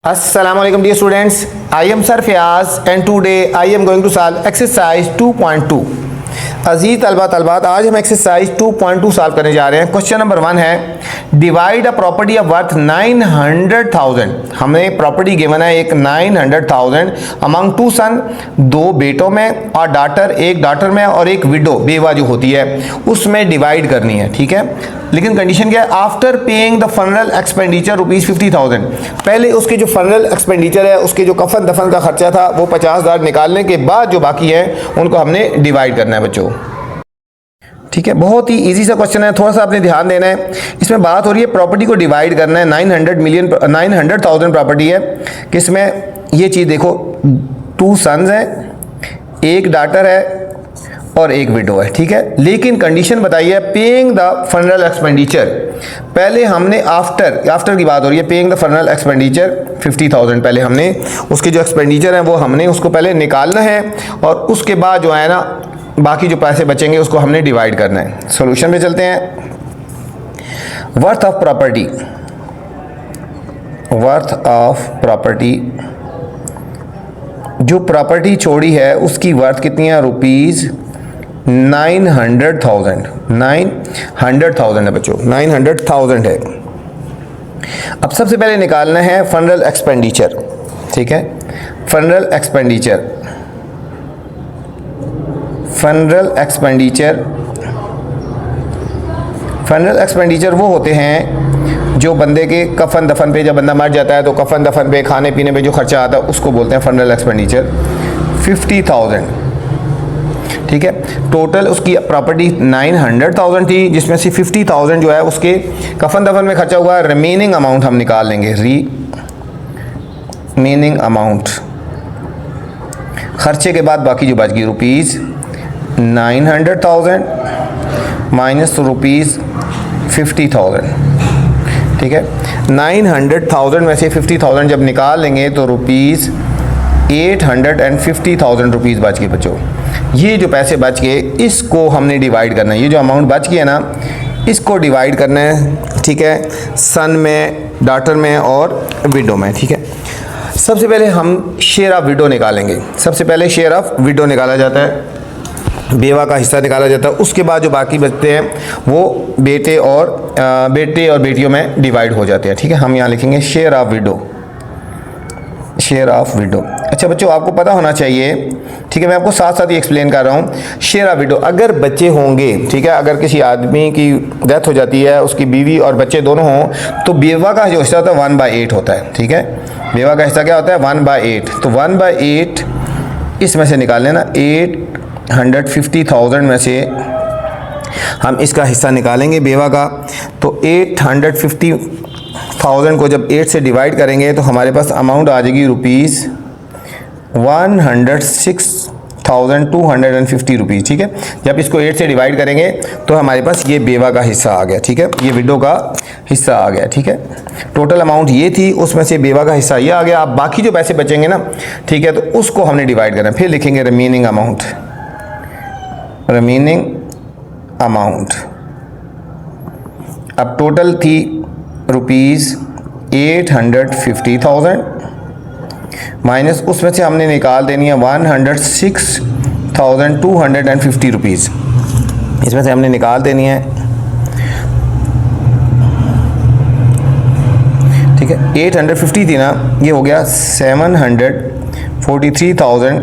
Assalamualaikum dear students, I am Sir Fayaz and today I am going to solve exercise 2.2। अजीज तलबा तलबात, आज हम exercise 2.2 solve करने जा रहे हैं। क्वेश्चन नंबर 1 है divide a property of worth 900,000। हमें प्रॉपर्टी गिवन है एक 900,000 अमंग टू सन, दो बेटों में और डाटर, एक डाटर में और एक विडो बेवा जो होती है उसमें डिवाइड करनी है। ठीक है, लेकिन कंडीशन क्या है? After paying the funeral expenditure ₹50,000। पहले उसके जो फनरल एक्सपेंडिचर है, उसके जो कफन दफन का खर्चा था वो 50,000 निकालने के बाद जो बाकी है उनको हमने डिवाइड करना है बच्चों। ठीक है, बहुत ही इजी सा क्वेश्चन है, थोड़ा सा आपने ध्यान देना है। इसमें बात हो रही है प्रॉपर्टी को डिवाइड करना है। 900,000 प्रॉपर्टी है, किसमें ये चीज़ देखो, 2 सन्स हैं, एक डाटर है और एक विडो है। ठीक है, लेकिन कंडीशन बताइए पेइंग द फनरल एक्सपेंडिचर। पहले हमने आफ्टर की बात हो रही है, पेइंग द फनरल एक्सपेंडिचर 50,000। पहले हमने उसके जो एक्सपेंडिचर है वो हमने उसको पहले निकालना है और उसके बाद जो है ना बाकी जो पैसे बचेंगे उसको हमने डिवाइड करना है। सॉल्यूशन पे चलते हैं। वर्थ ऑफ प्रॉपर्टी, जो प्रॉपर्टी छोड़ी है उसकी वर्थ कितनी है? ₹900,000 है बच्चों, 900,000 है। अब सबसे पहले निकालना है फनरल एक्सपेंडिचर। ठीक है, फनरल एक्सपेंडिचर वो होते हैं जो बंदे के कफन दफन पे, जब बंदा मर जाता है तो कफन दफन पे, खाने पीने पे जो खर्चा आता है उसको बोलते हैं फनरल एक्सपेंडिचर। 50,000। ठीक है, टोटल उसकी प्रॉपर्टी 900,000 थी, जिसमें से 50,000 जो है उसके कफन दफन में खर्चा हुआ। रिमेनिंग अमाउंट हम निकाल लेंगे, रिमेनिंग अमाउंट खर्चे के बाद बाकी जो बच गई ₹900,000 माइनस ₹50,000। ठीक है, 900,000 में से 50,000 जब निकाल लेंगे तो ₹850,000 बच गए बच्चों। ये जो पैसे बच गए इसको हमने डिवाइड करना है। ये जो अमाउंट बच गया ना इसको डिवाइड करना है। ठीक है, सन में, डाटर में और विडो में। ठीक है, सबसे पहले हम शेयर ऑफ विडो निकालेंगे। सबसे पहले शेयर ऑफ विडो निकाला जाता है, बेवा का हिस्सा निकाला जाता है। उसके बाद जो बाकी बचते हैं वो बेटे और बेटियों में डिवाइड हो जाते हैं। ठीक है, हम यहाँ लिखेंगे शेयर ऑफ विडो। अच्छा बच्चों, आपको पता होना चाहिए, ठीक है, मैं आपको साथ साथ ही एक्सप्लेन कर रहा हूँ। शेयर ऑफ विडो, अगर बच्चे होंगे, ठीक है, अगर किसी आदमी की डेथ हो जाती है, उसकी बीवी और बच्चे दोनों हों, तो बेवा का जो हिस्सा होता है 1/8 होता है। ठीक है, बेवा का हिस्सा क्या होता है? 1/8। तो 1/8 इसमें से निकाल लेना। 850,000 में से हम इसका हिस्सा निकालेंगे बेवा का। तो 850,000 को जब 8 से डिवाइड करेंगे तो हमारे पास अमाउंट आ जाएगी ₹106,250। ठीक है, जब इसको 8 से डिवाइड करेंगे तो हमारे पास ये बेवा का हिस्सा आ गया। ठीक है, ये विडो का हिस्सा आ गया। ठीक है, टोटल अमाउंट ये थी, उसमें से बेवा का हिस्सा ये आ गया। अब बाकी जो पैसे बचेंगे ना, ठीक है, तो उसको हमने डिवाइड करना है। फिर लिखेंगे रिमेनिंग अमाउंट। अब टोटल थी ₹850,000 माइनस उसमें से हमने निकाल देनी है ₹106,250। इसमें से हमने निकाल देनी है। ठीक है, 850 थी ना, ये हो गया 743,000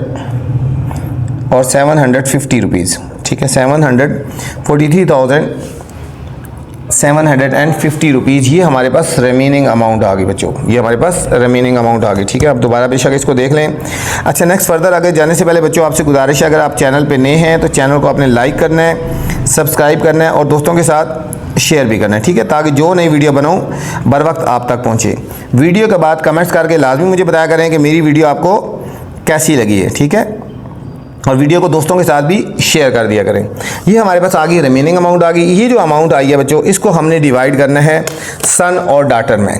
और ₹750। ठीक है, ₹743,750 ये हमारे पास रिमेनिंग अमाउंट आ गई बच्चों, ये हमारे पास रिमेनिंग अमाउंट आ गई। ठीक है, अब दोबारा बेशक इसको देख लें। अच्छा, नेक्स्ट फर्दर आगे जाने से पहले बच्चों आपसे गुजारिश है, अगर आप चैनल पे नए हैं तो चैनल को आपने लाइक करना है, सब्सक्राइब करना है और दोस्तों के साथ शेयर भी करना है। ठीक है, ताकि जो नई वीडियो बनाऊँ बर वक्त आप तक पहुँचे। वीडियो के बाद कमेंट्स करके लाजमी मुझे बताया करें कि मेरी वीडियो आपको कैसी लगी है। ठीक है, और वीडियो को दोस्तों के साथ भी शेयर कर दिया करें। ये हमारे पास आ गई रिमेनिंग अमाउंट आ गई। ये जो अमाउंट आई है बच्चों, इसको हमने डिवाइड करना है सन और डाटर में।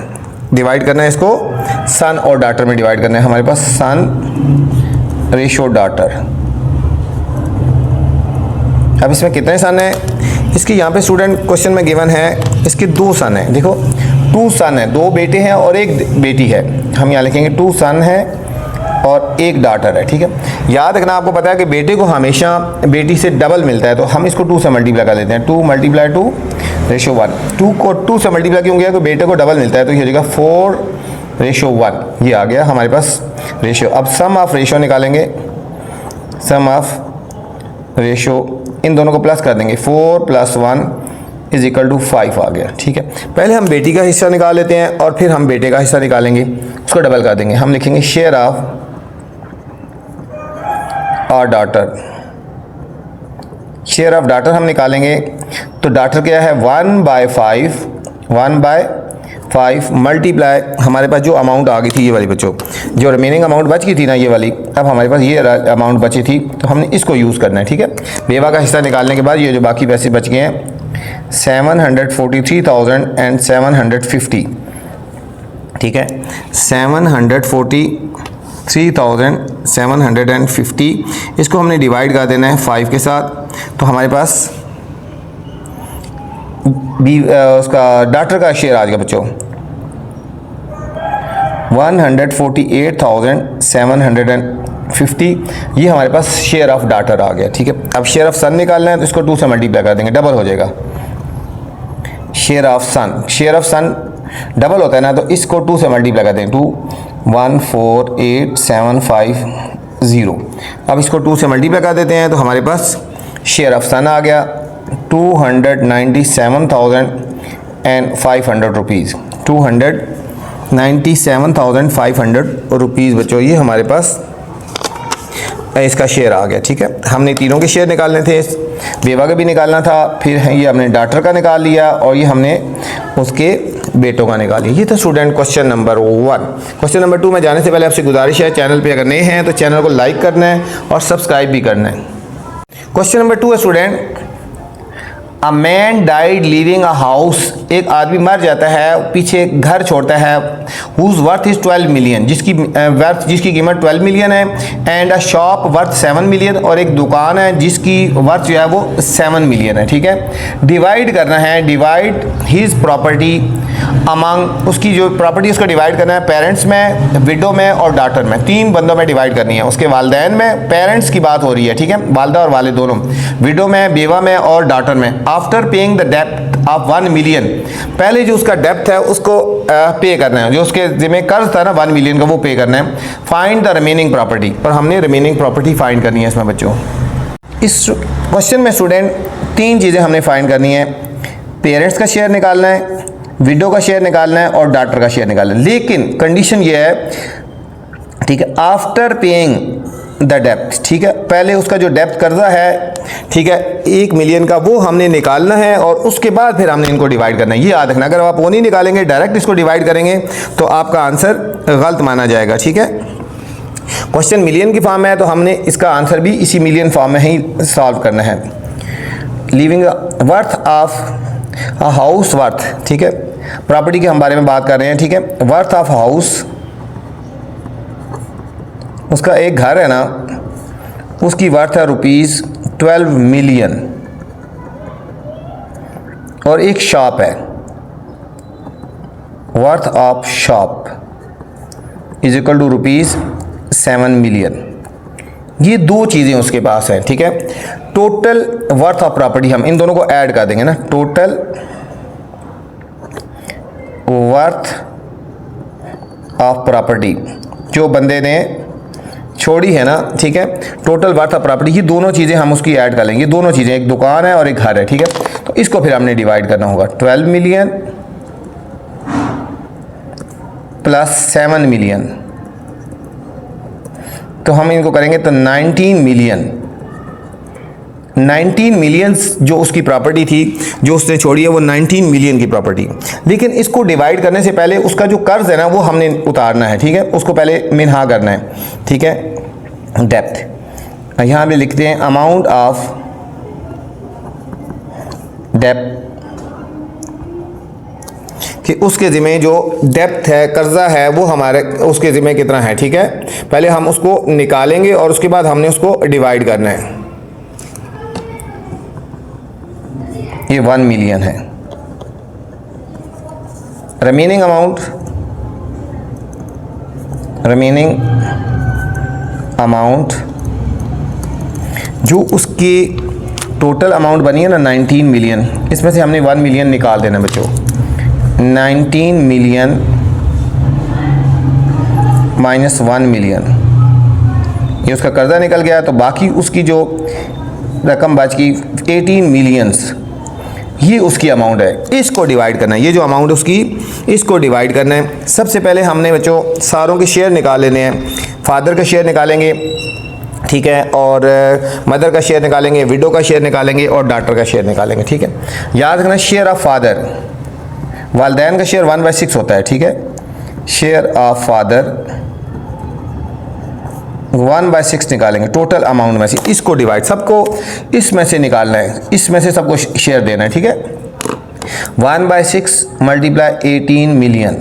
डिवाइड करना है इसको सन और डाटर में डिवाइड करना है। हमारे पास सन रेशो डाटर। अब इसमें कितने सन हैं? इसकी यहाँ पे स्टूडेंट क्वेश्चन में गिवन है, इसके 2 सन है। देखो 2 सन है, 2 बेटे हैं और 1 बेटी है। हम यहाँ लिखेंगे 2 सन है और 1 डॉटर है, ठीक है। याद रखना, आपको पता है कि बेटे को हमेशा बेटी से डबल मिलता है, तो हम इसको 2 से मल्टीप्लाई कर लेते हैं। 2 × 2 रेशो 1। 2 को 2 से मल्टीप्लाई क्यों गया? तो बेटे को डबल मिलता है, तो ये हो जाएगा 4/1। ये आ गया हमारे पास रेशो। अब सम ऑफ रेशो निकालेंगे। सम ऑफ रेशो, इन दोनों को प्लस कर देंगे। 4 + 1 = 5 आ गया, ठीक है। पहले हम बेटी का हिस्सा निकाल लेते हैं और फिर हम बेटे का हिस्सा निकालेंगे, उसको डबल कर देंगे। हम लिखेंगे शेयर ऑफ और डॉटर। शेयर ऑफ डॉटर हम निकालेंगे, तो डॉटर क्या है? 1/5 मल्टीप्लाई, हमारे पास जो अमाउंट आ गई थी ये वाली बच्चों, जो रिमेनिंग अमाउंट बच गई थी ना ये वाली, अब हमारे पास ये अमाउंट बची थी, तो हमने इसको यूज़ करना है, ठीक है। बेवा का हिस्सा निकालने के बाद ये जो बाकी पैसे बच गए हैं 743,750, ठीक है। 743,750 इसको हमने डिवाइड कर देना है 5 के साथ, तो हमारे पास उसका डॉटर का शेयर आ जाएगा बच्चों 148,750। ये हमारे पास शेयर ऑफ डॉटर आ गया, ठीक है। अब शेयर ऑफ सन निकालना है, तो इसको 2 से मल्टीप्लाई कर देंगे, डबल हो जाएगा। शेयर ऑफ सन डबल होता है ना, तो इसको 2 से मल्टीप्लाई कर देंगे। 2148750। अब इसको 2 से मल्टीप्लाई कर देते हैं, तो हमारे पास शेयर ऑफ सन आ गया 297,500 रुपीज़। 297,500 रुपीज़ बच्चों, ये हमारे पास इसका शेयर आ गया, ठीक है। हमने तीनों के शेयर निकालने थे, बेवा का भी निकालना था, फिर ये हमने डॉटर का निकाल लिया और ये हमने उसके बेटों का निकाल लिया। ये था student question number 1। Question number 2 में जाने से पहले आपसे गुजारिश है, चैनल पे अगर नए हैं तो चैनल को लाइक करना है और सब्सक्राइब भी करना है। क्वेश्चन नंबर 2 है student, a man died leaving a house. एक आदमी मर जाता है, पीछे घर छोड़ता है, हुज वर्थ इज़ 12 मिलियन, जिसकी कीमत 12 मिलियन है, and a shop worth 7 million, और एक दुकान है जिसकी वर्थ जो है वो 7 मिलियन है, ठीक है। डिवाइड करना है, डिवाइड हिज प्रॉपर्टी अमंग, उसकी जो प्रॉपर्टी उसको डिवाइड करना है पेरेंट्स में, विडो में और डॉटर में। 3 बंदों में डिवाइड करनी है। उसके वालिदैन में, पेरेंट्स की बात हो रही है, ठीक है, वालदा और वालिद दोनों, विडो में, बेवा में और डॉटर में। आफ्टर पेइंग द डेप्ट ऑफ 1 मिलियन, पहले जो उसका डेप्ट है उसको पे करना है, जो उसके जिम्मे कर्ज था ना 1 मिलियन का, वो पे करना है। फाइंड द रिमेनिंग प्रॉपर्टी, और हमने रिमेनिंग प्रॉपर्टी फाइंड करनी है इसमें बच्चों। इस क्वेश्चन में स्टूडेंट 3 चीज़ें हमने फाइंड करनी है। पेरेंट्स का शेयर निकालना है, विडो का शेयर निकालना है और डॉटर का शेयर निकालना है। लेकिन कंडीशन ये है, ठीक है, आफ्टर पेइंग द डेप्ट, ठीक है, पहले उसका जो डेप्ट कर्जा है, ठीक है, 1 मिलियन का, वो हमने निकालना है और उसके बाद फिर हमने इनको डिवाइड करना है। ये याद रखना, अगर आप वो नहीं निकालेंगे, डायरेक्ट इसको डिवाइड करेंगे तो आपका आंसर गलत माना जाएगा, ठीक है। क्वेश्चन मिलियन की फॉर्म में है, तो हमने इसका आंसर भी इसी मिलियन फॉर्म में ही सॉल्व करना है। Living worth of a house worth, ठीक है, प्रॉपर्टी के हम बारे में बात कर रहे हैं, ठीक है। वर्थ ऑफ हाउस, उसका एक घर है ना, उसकी वर्थ है ₹12 मिलियन, और एक शॉप है, वर्थ ऑफ शॉप = ₹7 मिलियन। ये 2 चीज़ें उसके पास हैं, ठीक है। टोटल वर्थ ऑफ प्रॉपर्टी हम इन दोनों को ऐड कर देंगे ना, टोटल वर्थ ऑफ प्रॉपर्टी जो बंदे ने छोड़ी है ना, ठीक है, टोटल वर्थ ऑफ प्रॉपर्टी, ये दोनों चीज़ें हम उसकी ऐड कर लेंगे। दोनों चीज़ें, एक दुकान है और एक घर है, ठीक है, तो इसको फिर हमने डिवाइड करना होगा। 12 मिलियन प्लस 7 मिलियन, तो हम इनको करेंगे तो 19 मिलियन। 19 मिलियन जो उसकी प्रॉपर्टी थी, जो उसने छोड़ी है, वो 19 मिलियन की प्रॉपर्टी। लेकिन इसको डिवाइड करने से पहले उसका जो कर्ज है ना, वो हमने उतारना है, ठीक है, उसको पहले मिन्हा करना है, ठीक है। डेप्थ, यहाँ पे लिखते हैं अमाउंट ऑफ डेप्थ, कि उसके ज़िम्मे जो डेप्थ है, कर्जा है, वो हमारे उसके ज़िम्मे कितना है, ठीक है। पहले हम उसको निकालेंगे और उसके बाद हमने उसको डिवाइड करना है। ये 1 मिलियन है, रिमेनिंग अमाउंट जो उसकी टोटल अमाउंट बनी है ना 19 मिलियन, इसमें से हमने 1 मिलियन निकाल देना बच्चों। 19 मिलियन माइनस 1 मिलियन, ये उसका कर्जा निकल गया, तो बाकी उसकी जो रकम बच गई 18 मिलियंस, ये उसकी अमाउंट है। इसको डिवाइड करना है, ये जो अमाउंट है उसकी, इसको डिवाइड करना है। सबसे पहले हमने बच्चों सारों के शेयर निकाल लेने हैं। फादर का शेयर निकालेंगे, ठीक है, और मदर का शेयर निकालेंगे, विडो का शेयर निकालेंगे और डॉटर का शेयर निकालेंगे, ठीक है। याद रखना शेयर ऑफ फादर, वालिदैन का शेयर 1/6 होता है, ठीक है। शेयर ऑफ फादर 1/6 निकालेंगे टोटल अमाउंट में से, इसको डिवाइड, सबको इसमें से निकालना है, इसमें से सबको शेयर देना है, ठीक है। 1/6 मल्टीप्लाई 18 मिलियन,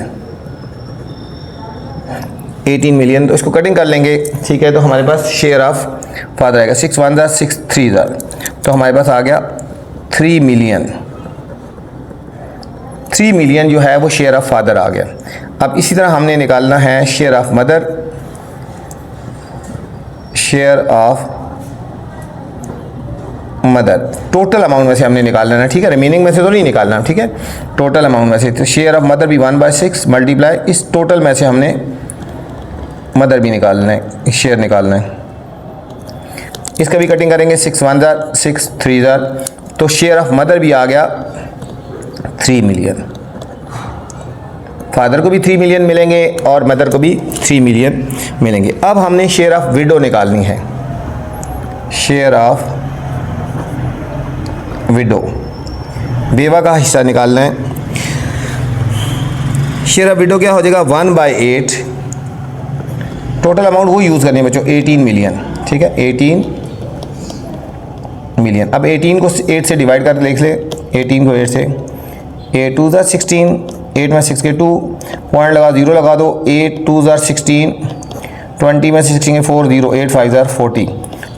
18 मिलियन, तो इसको कटिंग कर लेंगे, ठीक है। तो हमारे पास शेयर ऑफ फादर आएगा 6 1 जार 6 3 जार, तो हमारे पास आ गया 3 मिलियन। 3 मिलियन जो है वो शेयर ऑफ फादर आ गया। अब इसी तरह हमने निकालना है share of mother, share of mother total amount में से हमने निकालना है, ठीक है। रिमेनिंग में से तो नहीं निकालना, ठीक है, टोटल अमाउंट में से। तो शेयर ऑफ मदर भी 1/6 मल्टीप्लाई इस टोटल में से हमने मदर भी निकालना है, शेयर निकालना है। इसका भी कटिंग करेंगे, 6 1 जार 6 3 जार, तो शेयर ऑफ मदर भी आ गया 3 मिलियन। फादर को भी 3 मिलियन मिलेंगे और मदर को भी 3 मिलियन मिलेंगे। अब हमने शेयर ऑफ विडो निकालनी है, शेयर ऑफ विडो, बेवा का हिस्सा निकालना है। शेयर ऑफ विडो क्या हो जाएगा 1/8, टोटल अमाउंट वो यूज़ करनी है बच्चों 18 मिलियन, ठीक है, 18 मिलियन। अब 18 को 8 से डिवाइड कर लिख ले, 18 को 8 से, 8 2 जार 16, 8 में 6 के 2 पॉइंट लगा, 0 लगा दो, 8 2 जार 16, 20 में 16 के 4 0, 8 5 जार 40,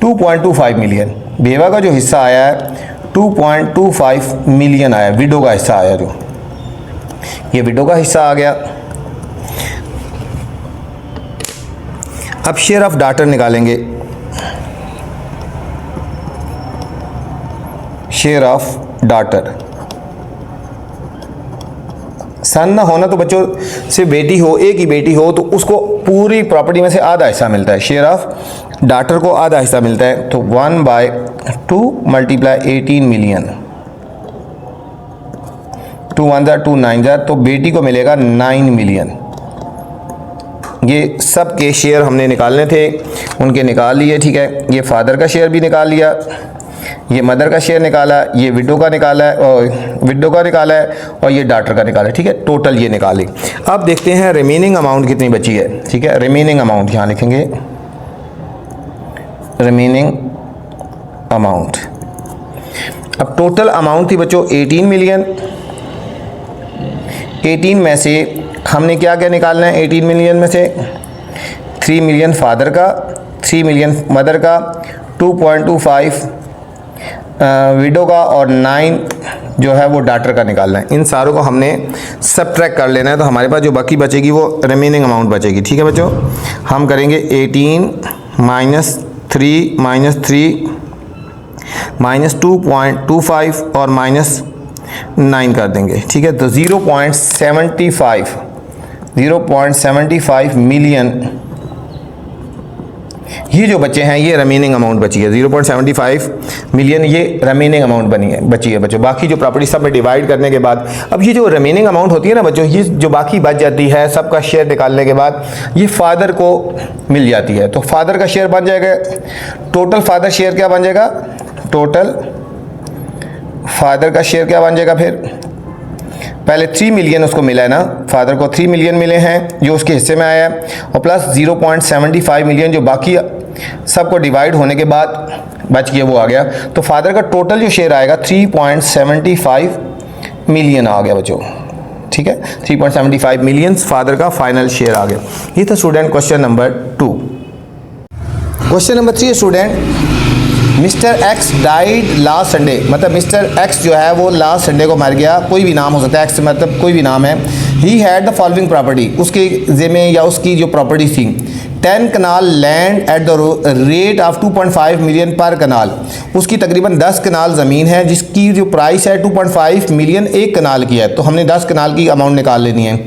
2.25 मिलियन। बेवा का जो हिस्सा आया है 2.25 मिलियन आया, विडो का हिस्सा आया, जो ये विडो का हिस्सा आ गया। अब शेयर ऑफ डॉटर निकालेंगे, शेयर ऑफ डॉटर, सन ना होना तो बच्चों सिर्फ बेटी हो, एक ही बेटी हो तो उसको पूरी प्रॉपर्टी में से आधा हिस्सा मिलता है। शेयर ऑफ डॉटर को आधा हिस्सा मिलता है, तो 1/2 मल्टीप्लाई 18 मिलियन, 2 1 जार 2 9 जार, तो बेटी को मिलेगा 9 मिलियन। ये सब के शेयर हमने निकालने थे, उनके निकाल लिए, ठीक है। ये फादर का शेयर भी निकाल लिया, ये मदर का शेयर निकाला, ये विडो का निकाला है, और विडो का निकाला है, और ये डॉटर का निकाला है, ठीक है। टोटल ये निकाली। अब देखते हैं रिमेनिंग अमाउंट कितनी बची है, ठीक है। रिमेनिंग अमाउंट यहाँ लिखेंगे, रिमेनिंग अमाउंट। अब टोटल अमाउंट थी बच्चों 18 मिलियन, 18 में से हमने क्या क्या निकालना है, 18 मिलियन में से 3 मिलियन फादर का, 3 मिलियन मदर का, 2.25 विडो का, और 9 जो है वो डॉटर का निकालना है। इन सारों को हमने सबट्रैक्ट कर लेना है, तो हमारे पास जो बाकी बचेगी वो रिमेनिंग अमाउंट बचेगी, ठीक है बच्चों। हम करेंगे 18 माइनस 3 माइनस 3 माइनस 2.25 और माइनस 9 कर देंगे, ठीक है। तो 0.75 मिलियन ये जो बच्चे हैं, ये रिमेनिंग अमाउंट बची है। 0.75 मिलियन ये रिमेनिंग अमाउंट बची है बच्चों। बाकी जो प्रॉपर्टी सब में डिवाइड करने के बाद, अब ये जो रिमेनिंग अमाउंट होती है ना बच्चों, ये जो बाकी बच जाती है सबका शेयर निकालने के बाद, ये फादर को मिल जाती है। तो फादर का शेयर बन जाएगा, टोटल फादर शेयर क्या बन जाएगा, टोटल फादर का शेयर क्या बन जाएगा। फिर पहले 3 मिलियन उसको मिला है ना, फादर को 3 मिलियन मिले हैं जो उसके हिस्से में आया है, और प्लस 0.75 मिलियन जो बाकी सबको डिवाइड होने के बाद बच गया वो आ गया। तो फादर का टोटल जो शेयर आएगा 3.75 मिलियन आ गया बच्चों, ठीक है। 3.75 मिलियन फादर का फाइनल शेयर आ गया। ये था student question number 2। Question number 3 student, mister x died last Sunday, मतलब मिस्टर एक्स जो है वो लास्ट संडे को मर गया। कोई भी नाम हो सकता है, एक्स मतलब कोई भी नाम है। He had the following property, उसके ज़िम्मे या उसकी जो प्रॉपर्टी थी 10 kanal land at the rate of 2.5 million per kanal. उसकी तकरीबन 10 कनाल ज़मीन है जिसकी जो प्राइस है 2.5 मिलियन एक कनाल की है, तो हमने 10 कनाल की अमाउंट निकाल लेनी है।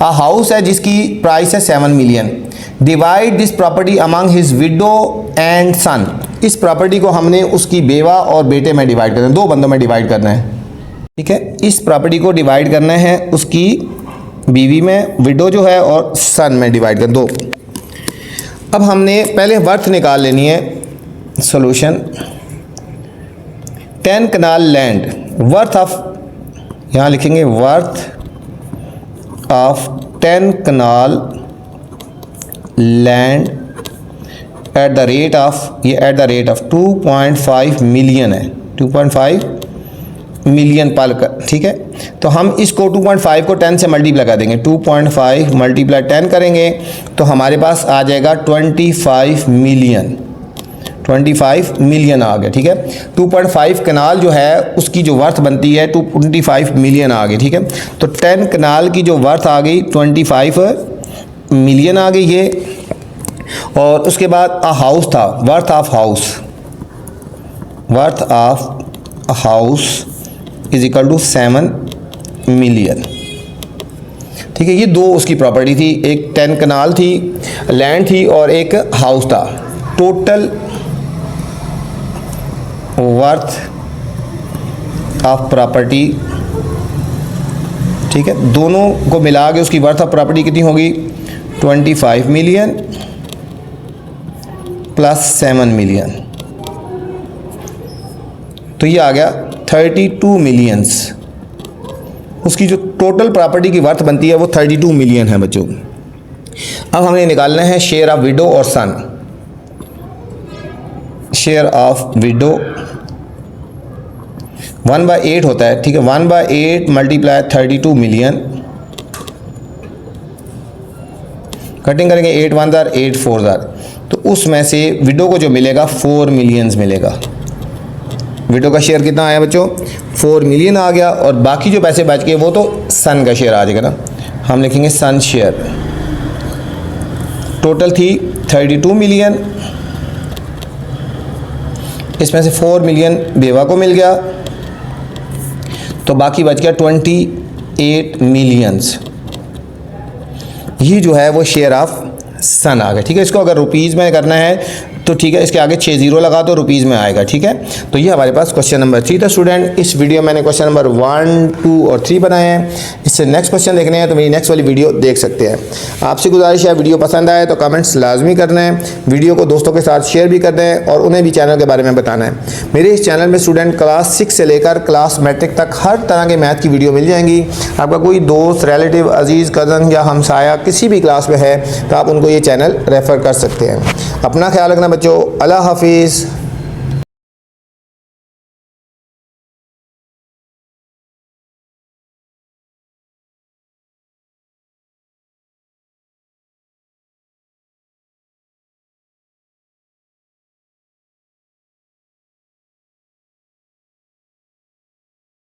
आ हाउस है जिसकी प्राइस है 7 million. Divide this property among his widow and son, इस प्रॉपर्टी को हमने उसकी बेवा और बेटे में डिवाइड करना है, दो बंदों में डिवाइड करना है। ठीक है, इस प्रॉपर्टी को डिवाइड करना है उसकी बीवी में, विडो जो है, और सन में डिवाइड कर दो। अब हमने पहले वर्थ निकाल लेनी है। Solution 10 kanal land, worth of, यहाँ लिखेंगे worth of 10 kanal land at the rate of, ये at the rate of 2.5 million है, 2.5 मिलियन पर। ठीक है, तो हम इसको 2.5 को 10 से मल्टीप्लाई कर देंगे। 2.5 मल्टीप्लाई 10 करेंगे तो हमारे पास आ जाएगा 25 मिलियन। 25 मिलियन आ गया। ठीक है, 2.5 कनाल जो है उसकी जो वर्थ बनती है 25 मिलियन आ गई। ठीक है, तो 10 कनाल की जो वर्थ आ गई 25 मिलियन आ गई ये। और उसके बाद आ हाउस था, worth of house, worth of house is equal to 7 million. ठीक है, ये दो उसकी प्रॉपर्टी थी, एक 10 कनाल थी, लैंड थी, और एक हाउस था। टोटल वर्थ ऑफ प्रॉपर्टी, ठीक है, दोनों को मिला के उसकी वर्थ ऑफ प्रॉपर्टी कितनी होगी? 25 मिलियन प्लस 7 मिलियन, तो ये आ गया 32 मिलियंस। उसकी जो टोटल प्रॉपर्टी की वर्थ बनती है वो 32 मिलियन है बच्चों। अब हमें निकालना है शेयर ऑफ विडो और सन। शेयर ऑफ विडो 1/8 होता है। ठीक है, 1/8 मल्टीप्लाई 32 मिलियन, कटिंग करेंगे 8 1 जार 8 4 जार, तो उसमें से विडो को जो मिलेगा 4 मिलियंस मिलेगा। विडो का शेयर कितना आया बच्चों? 4 मिलियन आ गया। और बाकी जो पैसे बच गए वो तो सन का शेयर आ जाएगा ना, हम लिखेंगे सन शेयर। टोटल थी 32 मिलियन, इसमें से 4 मिलियन बेवा को मिल गया, तो बाकी बच गया 28 मिलियंस। ये जो है वो शेयर ऑफ सन आ गया। ठीक है, इसको अगर रुपीज़ में करना है तो ठीक है, इसके आगे 6 जीरो लगा तो रुपीज़ में आएगा। ठीक है, तो ये हमारे पास क्वेश्चन नंबर 3 था स्टूडेंट। इस वीडियो में मैंने क्वेश्चन नंबर 1, 2 और 3 बनाए हैं। इससे नेक्स्ट क्वेश्चन देखने हैं तो मेरी नेक्स्ट वाली वीडियो देख सकते हैं। आपसे गुजारिश है, वीडियो पसंद आए तो कमेंट्स लाजमी करना है, वीडियो को दोस्तों के साथ शेयर भी करना है और उन्हें भी चैनल के बारे में बताना है। मेरे इस चैनल में स्टूडेंट क्लास 6 से लेकर क्लास मैट्रिक तक हर तरह के मैथ की वीडियो मिल जाएंगी। आपका कोई दोस्त, रिलेटिव, अजीज़, कज़न या हमसाया किसी भी क्लास में है तो आप उनको ये चैनल रेफ़र कर सकते हैं। अपना ख्याल रखना बच्चों। अल्लाह हाफिज़।